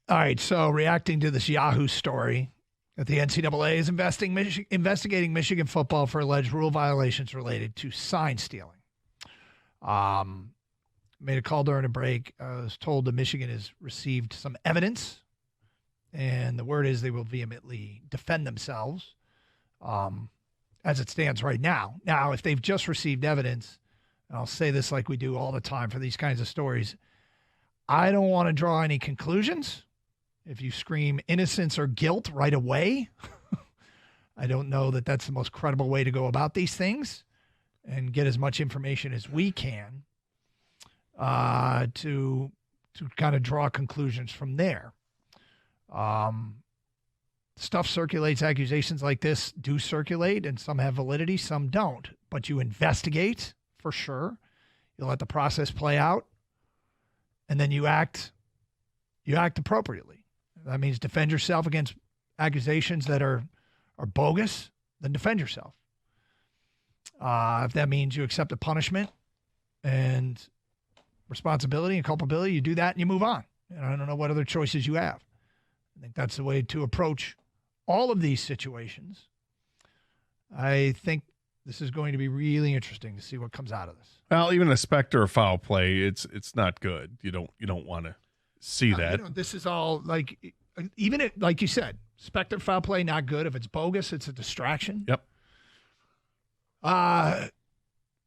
All right, so reacting to this Yahoo story that the NCAA is investigating Michigan football for alleged rule violations related to sign stealing. Made a call during a break. I was told that Michigan has received some evidence, and the word is they will vehemently defend themselves as it stands right now. Now, if they've just received evidence, and I'll say this like we do all the time for these kinds of stories, I don't want to draw any conclusions. If you scream innocence or guilt right away, I don't know that that's the most credible way to go about these things and get as much information as we can to kind of draw conclusions from there. Stuff circulates. Accusations like this do circulate, and some have validity, some don't. But you investigate for sure. You let the process play out, and then you act appropriately. That means defend yourself against accusations that are bogus, then defend yourself. If that means you accept a punishment and responsibility and culpability, you do that and you move on. And I don't know what other choices you have. I think that's the way to approach all of these situations. I think this is going to be really interesting to see what comes out of this. Well, even a specter of foul play, it's not good. You don't want to see that. This is all like, even it, like you said, specter foul play, not good. If it's bogus, it's a distraction. Yep.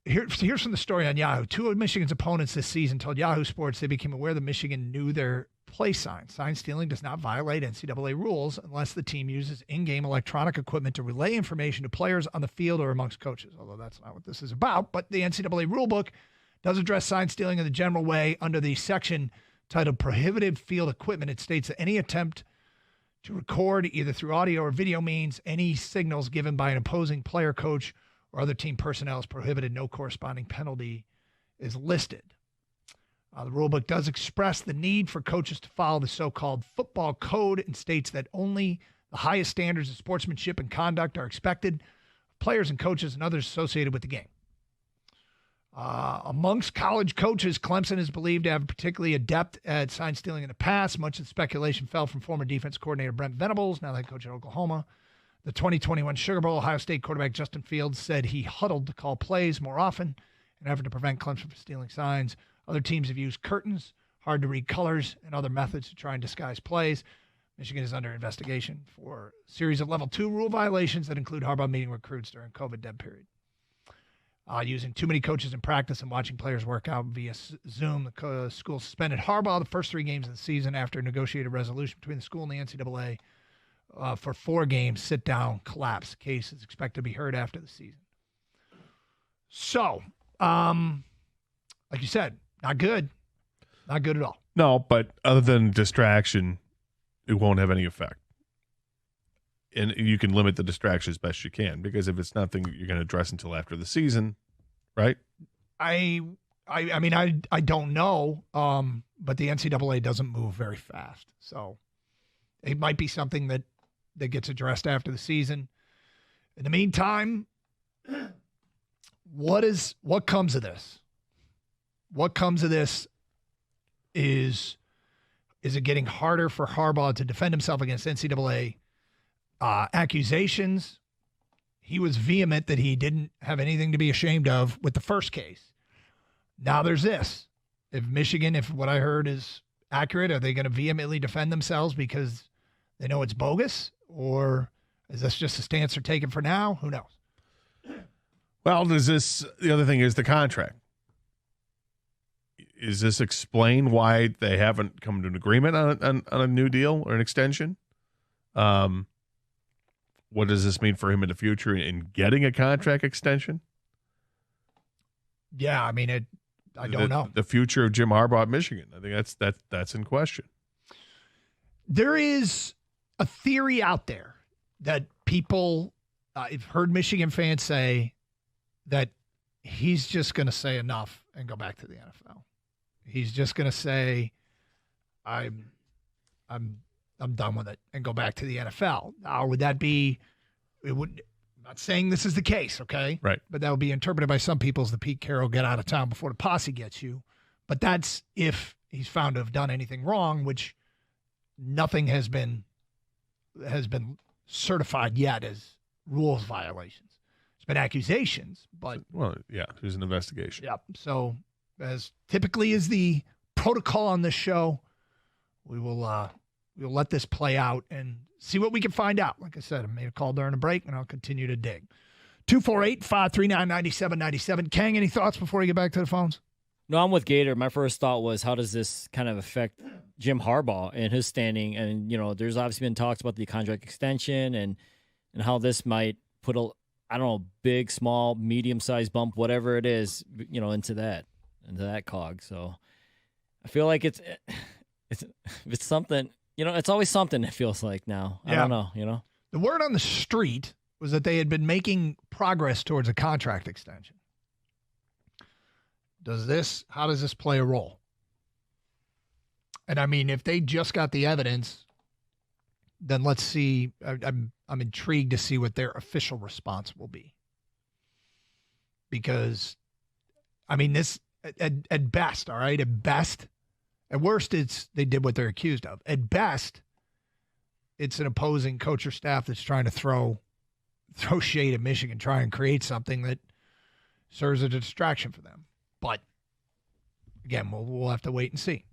Here's from the story on Yahoo. Two of Michigan's opponents this season told Yahoo Sports they became aware that Michigan knew their play sign. Sign stealing does not violate NCAA rules unless the team uses in-game electronic equipment to relay information to players on the field or amongst coaches, although that's not what this is about. But the NCAA rulebook does address sign stealing in the general way under the section titled Prohibited Field Equipment. It states that any attempt to record, either through audio or video means, any signals given by an opposing player, coach, or other team personnel is prohibited. No corresponding penalty is listed. The rulebook does express the need for coaches to follow the so-called football code and states that only the highest standards of sportsmanship and conduct are expected of players and coaches and others associated with the game. Amongst college coaches, Clemson is believed to have particularly adept at sign stealing in the past. Much of the speculation fell from former defense coordinator Brent Venables, now head coach at Oklahoma. The 2021 Sugar Bowl, Ohio State quarterback Justin Fields said he huddled to call plays more often in an effort to prevent Clemson from stealing signs. Other teams have used curtains, hard-to-read colors, and other methods to try and disguise plays. Michigan is under investigation for a series of Level 2 rule violations that include Harbaugh meeting recruits during COVID dead period. Using too many coaches in practice and watching players work out via Zoom, the school suspended Harbaugh the first 3 games of the season after a negotiated resolution between the school and the NCAA for 4 games, sit-down, collapse. The case is expected to be heard after the season. So, like you said, not good. Not good at all. No, but other than distraction, it won't have any effect. And you can limit the distraction as best you can, because if it's nothing you're going to address until after the season, right? I mean, I don't know, but the NCAA doesn't move very fast. So it might be something that gets addressed after the season. In the meantime, what comes of this? What comes of this is it getting harder for Harbaugh to defend himself against NCAA accusations? He was vehement that he didn't have anything to be ashamed of with the first case. Now there's this. If what I heard is accurate, are they going to vehemently defend themselves because they know it's bogus? Or is this just a stance they're taking for now? Who knows? Well, the other thing is the contract. Is this explain why they haven't come to an agreement on a new deal or an extension? What does this mean for him in the future in getting a contract extension? Yeah, I mean, I don't know. The future of Jim Harbaugh at Michigan. I think that's in question. There is a theory out there that people, I've heard Michigan fans say that he's just going to say enough and go back to the NFL. He's just going to say, I'm done with it and go back to the NFL. Now, would that be, I'm not saying this is the case, okay? Right. But that would be interpreted by some people as the Pete Carroll get out of town before the posse gets you. But that's if he's found to have done anything wrong, which nothing has been certified yet as rules violations. There's been accusations, but there's an investigation. Yeah. So as typically is the protocol on this show, we'll let this play out and see what we can find out. Like I said, I made a call during a break, and I'll continue to dig. 248-539-9797. Kang, any thoughts before you get back to the phones? No, I'm with Gator. My first thought was, how does this kind of affect Jim Harbaugh and his standing? And, there's obviously been talks about the contract extension and how this might put big, small, medium-sized bump, whatever it is, into that cog. So I feel like it's something, it's always something, it feels like now. I don't know, The word on the street was that they had been making progress towards a contract extension. How does this play a role? And I mean, if they just got the evidence, then let's see. I'm intrigued to see what their official response will be. Because, I mean, this at best, all right, at best, at worst, it's they did what they're accused of. At best, it's an opposing coach or staff that's trying to throw shade at Michigan, try and create something that serves as a distraction for them. But again, we'll have to wait and see.